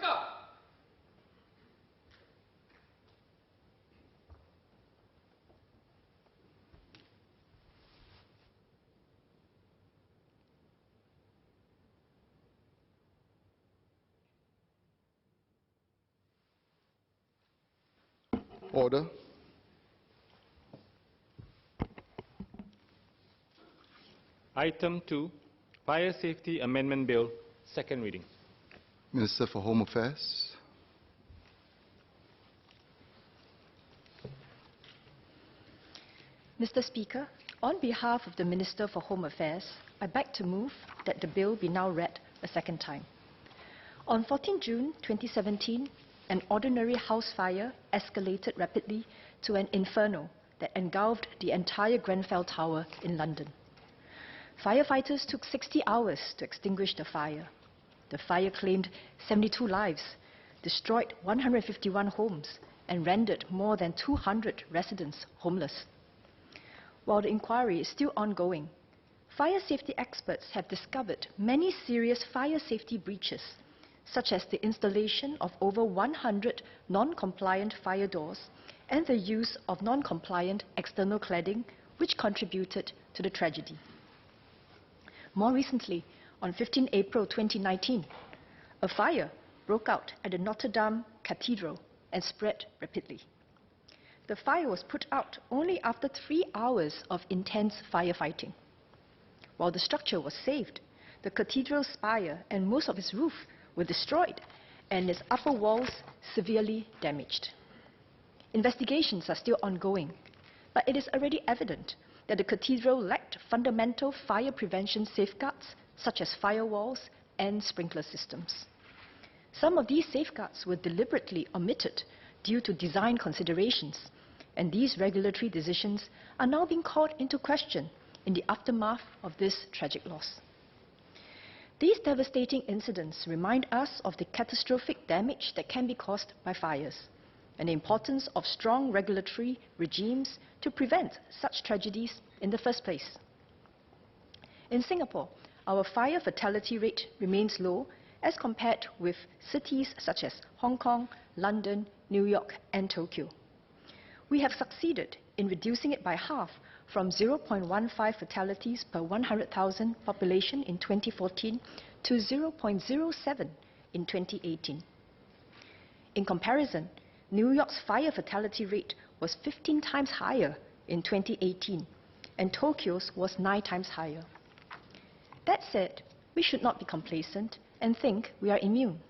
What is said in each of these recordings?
Speaker. Order. Item 2, Fire Safety Amendment Bill, second reading. Minister for Home Affairs. Mr. Speaker, on behalf of the Minister for Home Affairs, I beg to move that the bill be now read a second time. On 14 June 2017, an ordinary house fire escalated rapidly to an inferno that engulfed the entire Grenfell Tower in London. Firefighters took 60 hours to extinguish the fire. The fire claimed 72 lives, destroyed 151 homes, and rendered more than 200 residents homeless. While the inquiry is still ongoing, fire safety experts have discovered many serious fire safety breaches, such as the installation of over 100 non-compliant fire doors and the use of non-compliant external cladding, which contributed to the tragedy. More recently, on 15 April 2019, a fire broke out at the Notre Dame Cathedral and spread rapidly. The fire was put out only after 3 hours of intense firefighting. While the structure was saved, the cathedral's spire and most of its roof were destroyed and its upper walls severely damaged. Investigations are still ongoing, but it is already evident that the cathedral lacked fundamental fire prevention safeguards such as firewalls and sprinkler systems. Some of these safeguards were deliberately omitted due to design considerations, and these regulatory decisions are now being called into question in the aftermath of this tragic loss. These devastating incidents remind us of the catastrophic damage that can be caused by fires, and the importance of strong regulatory regimes to prevent such tragedies in the first place. In Singapore, our fire fatality rate remains low as compared with cities such as Hong Kong, London, New York, and Tokyo. We have succeeded in reducing it by half from 0.15 fatalities per 100,000 population in 2014 to 0.07 in 2018. In comparison, New York's fire fatality rate was 15 times higher in 2018, and Tokyo's was 9 times higher. That said, we should not be complacent and think we are immune.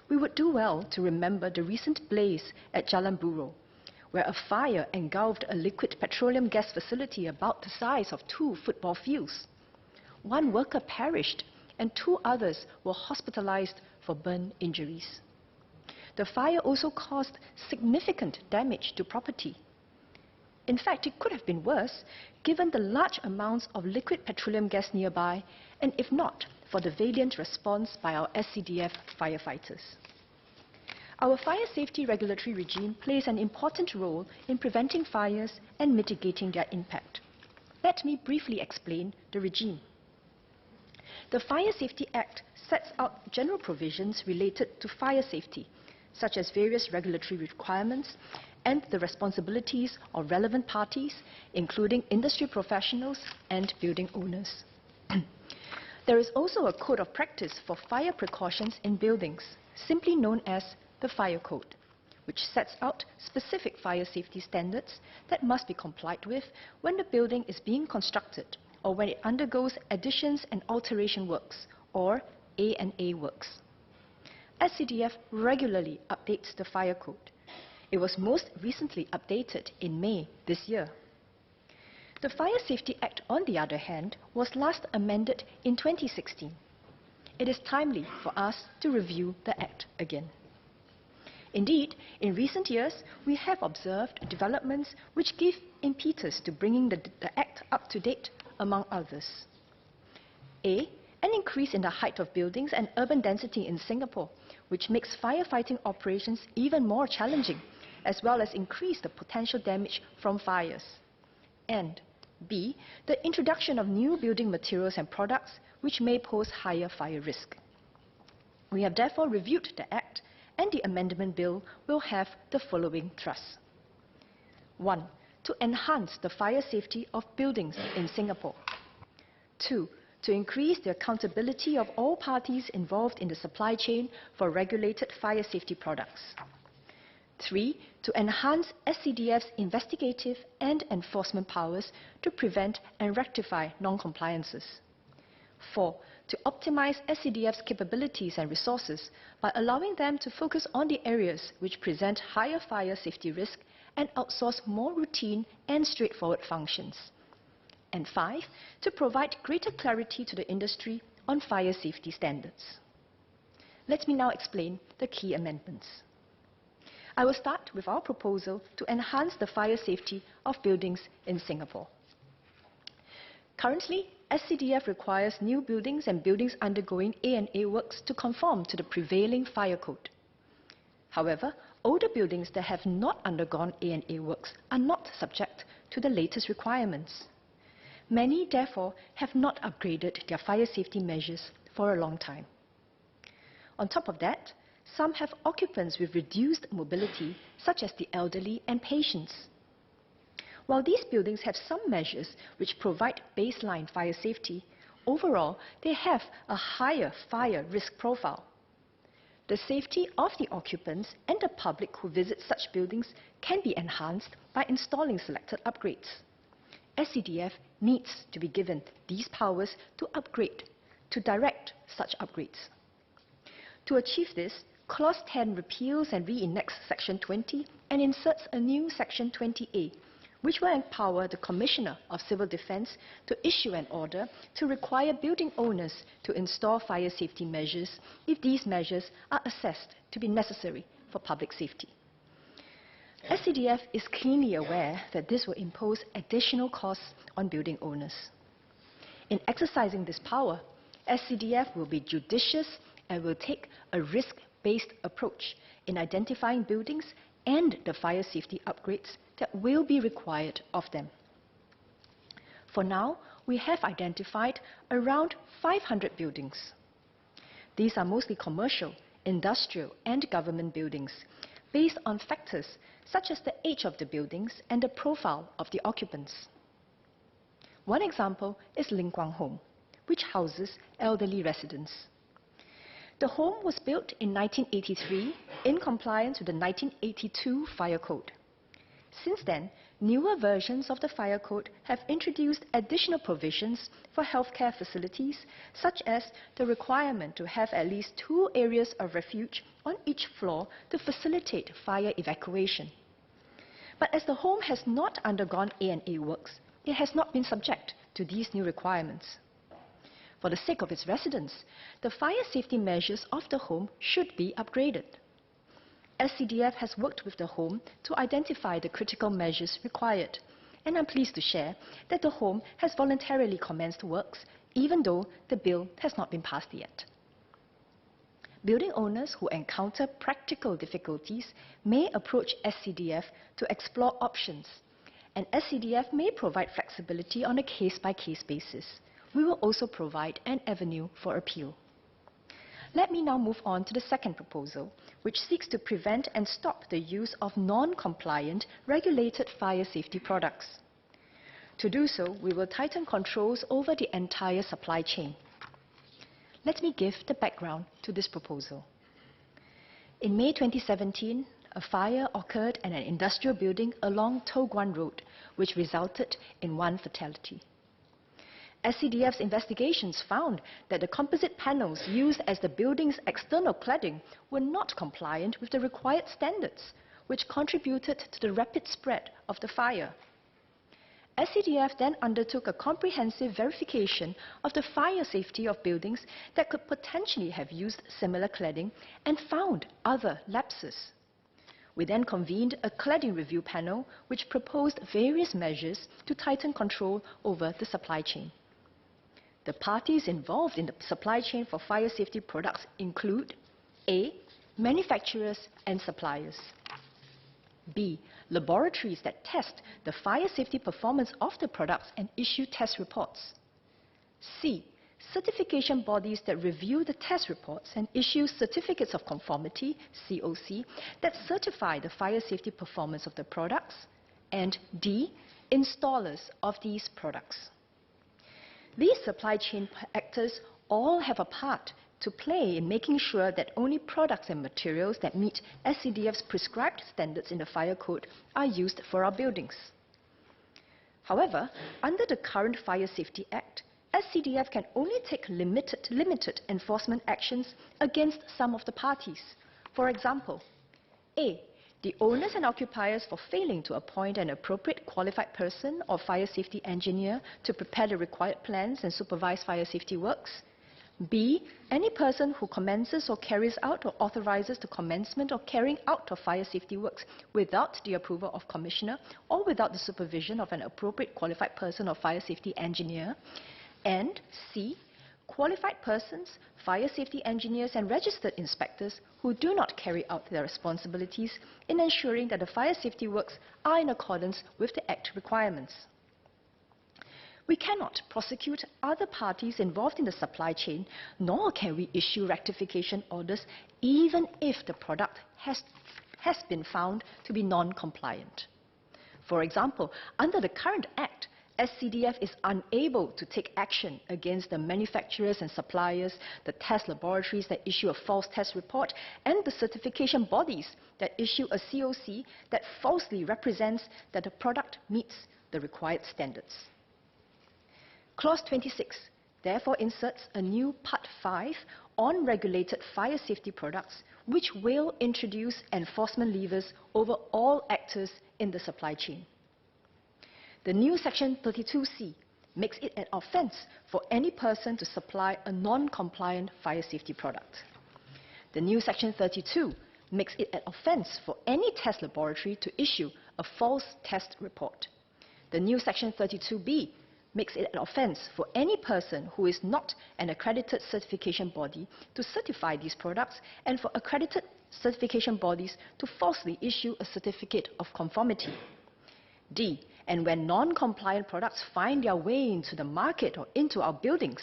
We would do well to remember the recent blaze at Jalan Buroh, where a fire engulfed a liquid petroleum gas facility about the size of 2 football fields. 1 worker perished and 2 others were hospitalized for burn injuries. The fire also caused significant damage to property. In fact, it could have been worse given the large amounts of liquid petroleum gas nearby, and if not for the valiant response by our SCDF firefighters. Our fire safety regulatory regime plays an important role in preventing fires and mitigating their impact. Let me briefly explain the regime. The Fire Safety Act sets out general provisions related to fire safety, such as various regulatory requirements and the responsibilities of relevant parties, including industry professionals and building owners. There is also a code of practice for fire precautions in buildings, simply known as the Fire Code, which sets out specific fire safety standards that must be complied with when the building is being constructed or when it undergoes additions and alteration works, or A&A works. SCDF regularly updates the Fire Code. It was most recently updated in May this year. The Fire Safety Act, on the other hand, was last amended in 2016. It is timely for us to review the Act again. Indeed, in recent years, we have observed developments which give impetus to bringing the Act up to date, among others. A, an increase in the height of buildings and urban density in Singapore, which makes firefighting operations even more challenging, as well as increase the potential damage from fires. And B, the introduction of new building materials and products which may pose higher fire risk. We have therefore reviewed the Act, and the amendment bill will have the following thrusts. 1. To enhance the fire safety of buildings in Singapore. 2. To increase the accountability of all parties involved in the supply chain for regulated fire safety products. 3. To enhance SCDF's investigative and enforcement powers to prevent and rectify non-compliances. 4. To optimize SCDF's capabilities and resources by allowing them to focus on the areas which present higher fire safety risk and outsource more routine and straightforward functions. And 5. To provide greater clarity to the industry on fire safety standards. Let me now explain the key amendments. I will start with our proposal to enhance the fire safety of buildings in Singapore. Currently, SCDF requires new buildings and buildings undergoing A&A works to conform to the prevailing fire code. However, older buildings that have not undergone A&A works are not subject to the latest requirements. Many, therefore, have not upgraded their fire safety measures for a long time. On top of that, some have occupants with reduced mobility, such as the elderly and patients. While these buildings have some measures which provide baseline fire safety, overall, they have a higher fire risk profile. The safety of the occupants and the public who visit such buildings can be enhanced by installing selected upgrades. SCDF needs to be given these powers to upgrade, to direct such upgrades. To achieve this, Clause 10 repeals and re-enacts Section 20 and inserts a new Section 20A, which will empower the Commissioner of Civil Defence to issue an order to require building owners to install fire safety measures if these measures are assessed to be necessary for public safety. SCDF is keenly aware that this will impose additional costs on building owners. In exercising this power, SCDF will be judicious and will take a risk-based approach in identifying buildings and the fire safety upgrades that will be required of them. For now, we have identified around 500 buildings. These are mostly commercial, industrial, and government buildings, based on factors such as the age of the buildings and the profile of the occupants. One example is Ling Kwang Home, which houses elderly residents. The home was built in 1983 in compliance with the 1982 Fire Code. Since then, newer versions of the Fire Code have introduced additional provisions for healthcare facilities, such as the requirement to have at least 2 areas of refuge on each floor to facilitate fire evacuation. But as the home has not undergone A&A works, it has not been subject to these new requirements. For the sake of its residents, the fire safety measures of the home should be upgraded. SCDF has worked with the home to identify the critical measures required, and I'm pleased to share that the home has voluntarily commenced works, even though the bill has not been passed yet. Building owners who encounter practical difficulties may approach SCDF to explore options, and SCDF may provide flexibility on a case-by-case basis. We will also provide an avenue for appeal. Let me now move on to the second proposal, which seeks to prevent and stop the use of non-compliant regulated fire safety products. To do so, we will tighten controls over the entire supply chain. Let me give the background to this proposal. In May 2017, a fire occurred in an industrial building along Toh Guan Road, which resulted in 1 fatality. SCDF's investigations found that the composite panels used as the building's external cladding were not compliant with the required standards, which contributed to the rapid spread of the fire. SCDF then undertook a comprehensive verification of the fire safety of buildings that could potentially have used similar cladding and found other lapses. We then convened a cladding review panel which proposed various measures to tighten control over the supply chain. The parties involved in the supply chain for fire safety products include A. Manufacturers and suppliers. B. Laboratories that test the fire safety performance of the products and issue test reports. C. certification bodies that review the test reports and issue certificates of conformity, COC, that certify the fire safety performance of the products, and D, installers of these products. These supply chain actors all have a part to play in making sure that only products and materials that meet SCDF's prescribed standards in the fire code are used for our buildings. However, under the current Fire Safety Act, SCDF can only take limited enforcement actions against some of the parties. For example, A, the owners and occupiers for failing to appoint an appropriate qualified person or fire safety engineer to prepare the required plans and supervise fire safety works. B, any person who commences or carries out or authorizes the commencement or carrying out of fire safety works without the approval of Commissioner or without the supervision of an appropriate qualified person or fire safety engineer. And C, qualified persons, fire safety engineers and registered inspectors who do not carry out their responsibilities in ensuring that the fire safety works are in accordance with the Act requirements. We cannot prosecute other parties involved in the supply chain, nor can we issue rectification orders even if the product has been found to be non-compliant. For example, under the current Act, SCDF is unable to take action against the manufacturers and suppliers, the test laboratories that issue a false test report, and the certification bodies that issue a COC that falsely represents that the product meets the required standards. Clause 26 therefore inserts a new Part 5 on regulated fire safety products, which will introduce enforcement levers over all actors in the supply chain. The new Section 32C makes it an offence for any person to supply a non-compliant fire safety product. The new Section 32 makes it an offence for any test laboratory to issue a false test report. The new Section 32B makes it an offence for any person who is not an accredited certification body to certify these products and for accredited certification bodies to falsely issue a certificate of conformity. D, and when non-compliant products find their way into the market or into our buildings,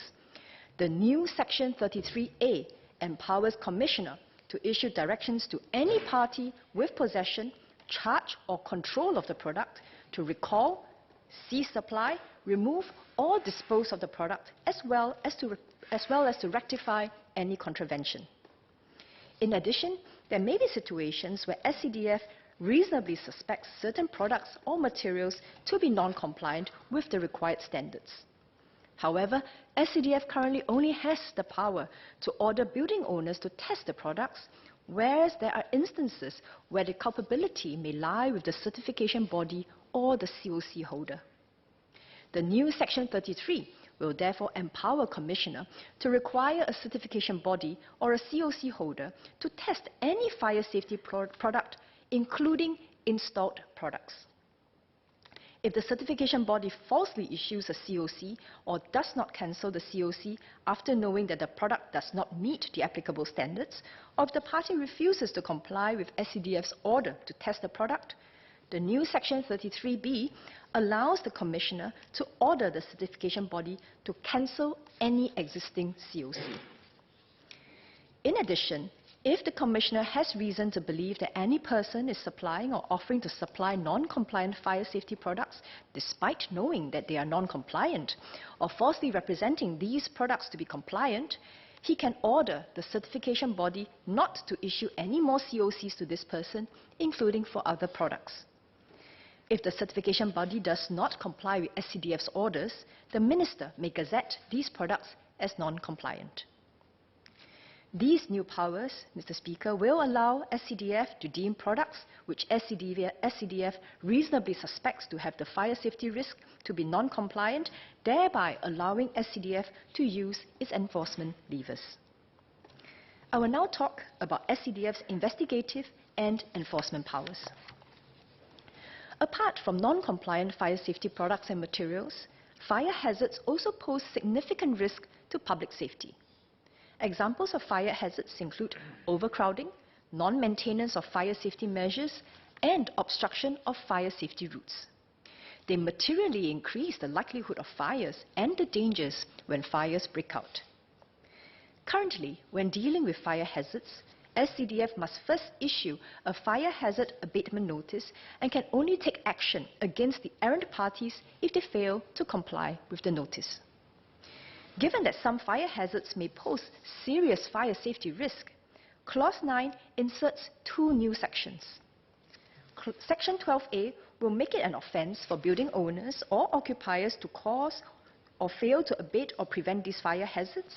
the new Section 33A empowers Commissioner to issue directions to any party with possession, charge or control of the product to recall, cease supply, remove or dispose of the product, as well as to rectify any contravention. In addition, there may be situations where SCDF reasonably suspects certain products or materials to be non-compliant with the required standards. However, SCDF currently only has the power to order building owners to test the products, whereas there are instances where the culpability may lie with the certification body or the COC holder. The new Section 33 will therefore empower Commissioner to require a certification body or a COC holder to test any fire safety product, including installed products. If the certification body falsely issues a COC or does not cancel the COC after knowing that the product does not meet the applicable standards, or if the party refuses to comply with SCDF's order to test the product, the new Section 33B allows the Commissioner to order the certification body to cancel any existing COC. In addition, if the Commissioner has reason to believe that any person is supplying or offering to supply non-compliant fire safety products despite knowing that they are non-compliant, or falsely representing these products to be compliant, he can order the certification body not to issue any more COCs to this person, including for other products. If the certification body does not comply with SCDF's orders, the Minister may gazette these products as non-compliant. These new powers, Mr. Speaker, will allow SCDF to deem products which SCDF reasonably suspects to have the fire safety risk to be non-compliant, thereby allowing SCDF to use its enforcement levers. I will now talk about SCDF's investigative and enforcement powers. Apart from non-compliant fire safety products and materials, fire hazards also pose significant risk to public safety. Examples of fire hazards include overcrowding, non-maintenance of fire safety measures, and obstruction of fire safety routes. they materially increase the likelihood of fires and the dangers when fires break out. Currently, when dealing with fire hazards, SCDF must first issue a fire hazard abatement notice and can only take action against the errant parties if they fail to comply with the notice. Given that some fire hazards may pose serious fire safety risk, Clause 9 inserts two new sections. Section 12A will make it an offence for building owners or occupiers to cause or fail to abate or prevent these fire hazards,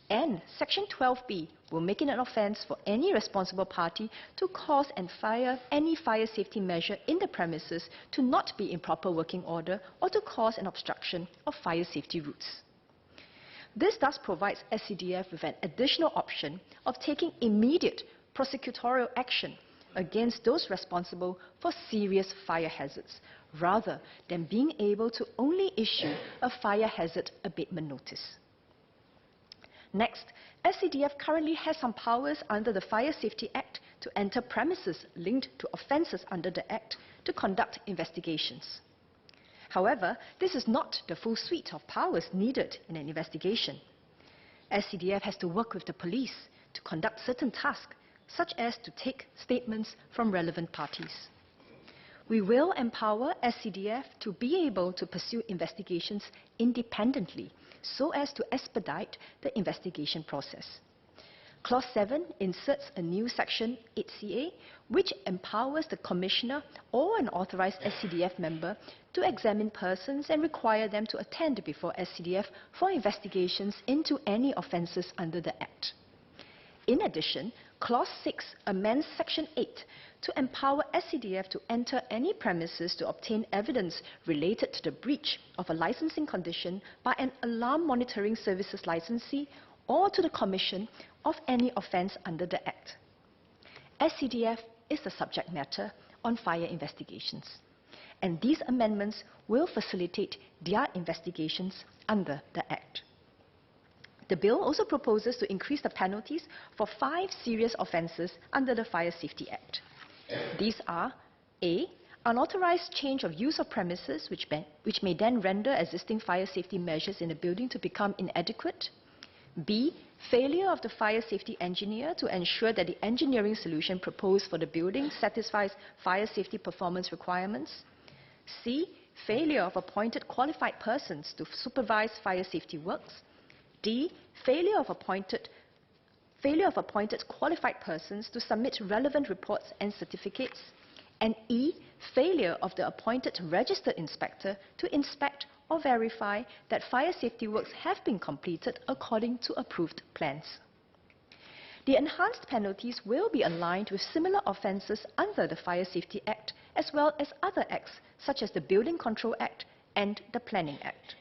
and Section 12B will make it an offence for any responsible party to cause any fire safety measure in the premises to not be in proper working order or to cause an obstruction of fire safety routes. This thus provides SCDF with an additional option of taking immediate prosecutorial action against those responsible for serious fire hazards, rather than being able to only issue a fire hazard abatement notice. Next, SCDF currently has some powers under the Fire Safety Act to enter premises linked to offences under the Act to conduct investigations. However, this is not the full suite of powers needed in an investigation. SCDF has to work with the police to conduct certain tasks, such as to take statements from relevant parties. We will empower SCDF to be able to pursue investigations independently so as to expedite the investigation process. Clause 7 inserts a new section 8CA, which empowers the Commissioner or an authorised SCDF member to examine persons and require them to attend before SCDF for investigations into any offences under the Act. In addition, Clause 6 amends Section 8 to empower SCDF to enter any premises to obtain evidence related to the breach of a licensing condition by an alarm monitoring services licensee or to the commission of any offence under the Act. SCDF is the subject matter on fire investigations, and these amendments will facilitate their investigations under the Act. The bill also proposes to increase the penalties for 5 serious offences under the Fire Safety Act. These are A. Unauthorised change of use of premises which may then render existing fire safety measures in a building to become inadequate. B. Failure of the fire safety engineer to ensure that the engineering solution proposed for the building satisfies fire safety performance requirements. C. Failure of appointed qualified persons to supervise fire safety works. D. Failure of appointed qualified persons to submit relevant reports and certificates. And E. Failure of the appointed registered inspector to inspect or verify that fire safety works have been completed according to approved plans. The enhanced penalties will be aligned with similar offences under the Fire Safety Act as well as other acts such as the Building Control Act and the Planning Act.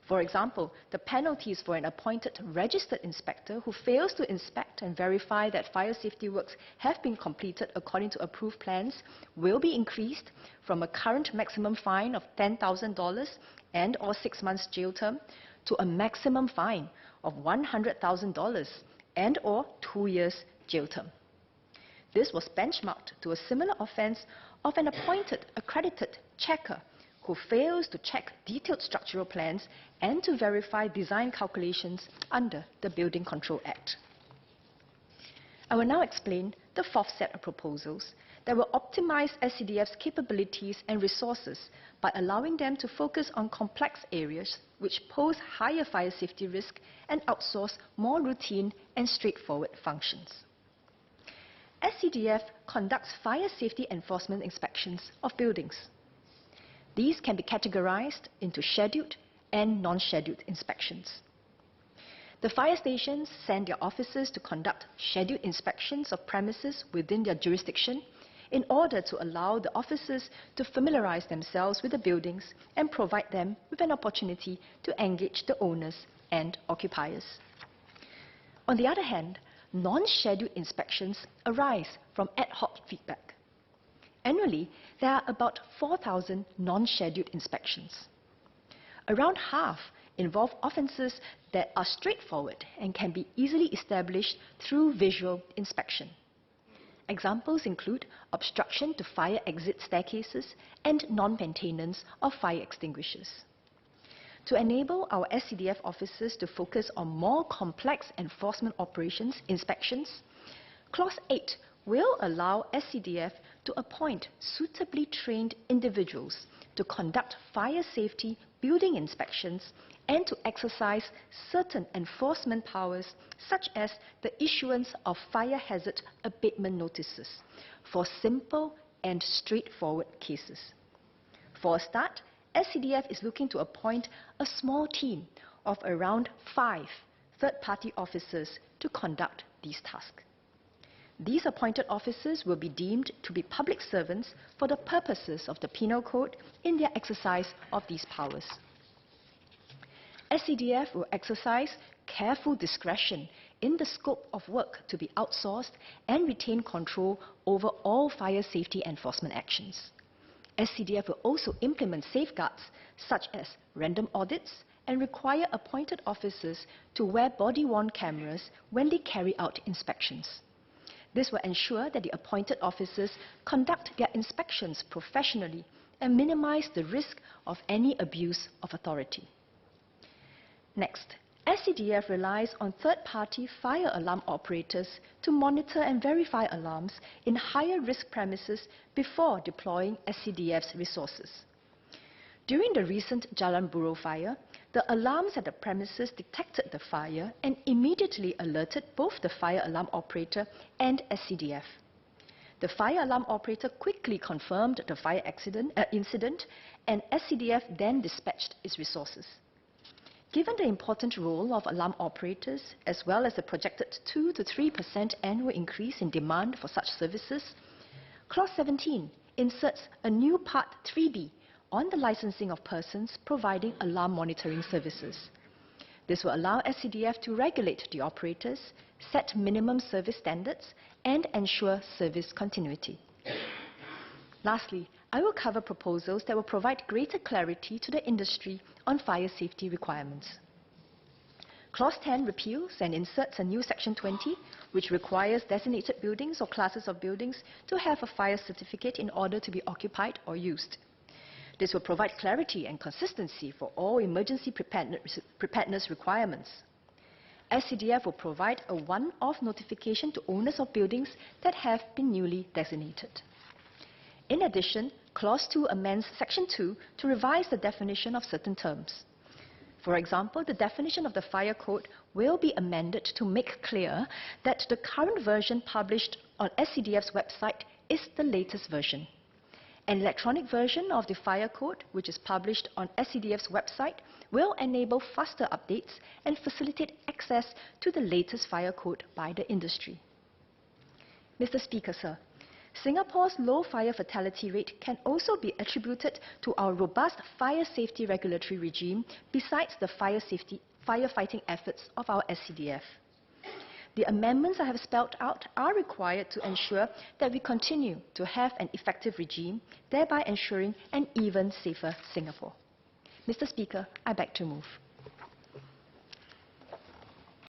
For example, the penalties for an appointed registered inspector who fails to inspect and verify that fire safety works have been completed according to approved plans will be increased from a current maximum fine of $10,000 and or 6 months jail term to a maximum fine of $100,000 and or 2 years jail term. This was benchmarked to a similar offence of an appointed accredited checker who fails to check detailed structural plans and to verify design calculations under the Building Control Act. I will now explain the fourth set of proposals that will optimize SCDF's capabilities and resources by allowing them to focus on complex areas which pose higher fire safety risk and outsource more routine and straightforward functions. SCDF conducts fire safety enforcement inspections of buildings. These can be categorized into scheduled and non-scheduled inspections. The fire stations send their officers to conduct scheduled inspections of premises within their jurisdiction in order to allow the officers to familiarize themselves with the buildings and provide them with an opportunity to engage the owners and occupiers. On the other hand, non-scheduled inspections arise from ad hoc feedback. Annually, there are about 4,000 non-scheduled inspections. Around half involve offences that are straightforward and can be easily established through visual inspection. Examples include obstruction to fire exit staircases and non-maintenance of fire extinguishers. To enable our SCDF officers to focus on more complex enforcement operations inspections, Clause 8 will allow SCDF to appoint suitably trained individuals to conduct fire safety building inspections and to exercise certain enforcement powers such as the issuance of fire hazard abatement notices for simple and straightforward cases. For a start, SCDF is looking to appoint a small team of around 5 third-party officers to conduct these tasks. These appointed officers will be deemed to be public servants for the purposes of the Penal Code in their exercise of these powers. SCDF will exercise careful discretion in the scope of work to be outsourced and retain control over all fire safety enforcement actions. SCDF will also implement safeguards such as random audits and require appointed officers to wear body-worn cameras when they carry out inspections. This will ensure that the appointed officers conduct their inspections professionally and minimize the risk of any abuse of authority. Next, SCDF relies on third-party fire alarm operators to monitor and verify alarms in higher-risk premises before deploying SCDF's resources. During the recent Jalan Buroh fire, the alarms at the premises detected the fire and immediately alerted both the fire alarm operator and SCDF. The fire alarm operator quickly confirmed the fire incident, and SCDF then dispatched its resources. Given the important role of alarm operators, as well as the projected 2 to 3% annual increase in demand for such services, Clause 17 inserts a new Part 3B on the licensing of persons providing alarm monitoring services. This will allow SCDF to regulate the operators, set minimum service standards, and ensure service continuity. Lastly, I will cover proposals that will provide greater clarity to the industry on fire safety requirements. Clause 10 repeals and inserts a new Section 20, which requires designated buildings or classes of buildings to have a fire certificate in order to be occupied or used. This will provide clarity and consistency for all emergency preparedness requirements. SCDF will provide a one-off notification to owners of buildings that have been newly designated. In addition, Clause 2 amends Section 2 to revise the definition of certain terms. For example, the definition of the fire code will be amended to make clear that the current version published on SCDF's website is the latest version. An electronic version of the fire code, which is published on SCDF's website, will enable faster updates and facilitate access to the latest fire code by the industry. Mr. Speaker, sir, Singapore's low fire fatality rate can also be attributed to our robust fire safety regulatory regime besides the firefighting efforts of our SCDF. The amendments I have spelled out are required to ensure that we continue to have an effective regime, thereby ensuring an even safer Singapore. Mr. Speaker, I beg to move.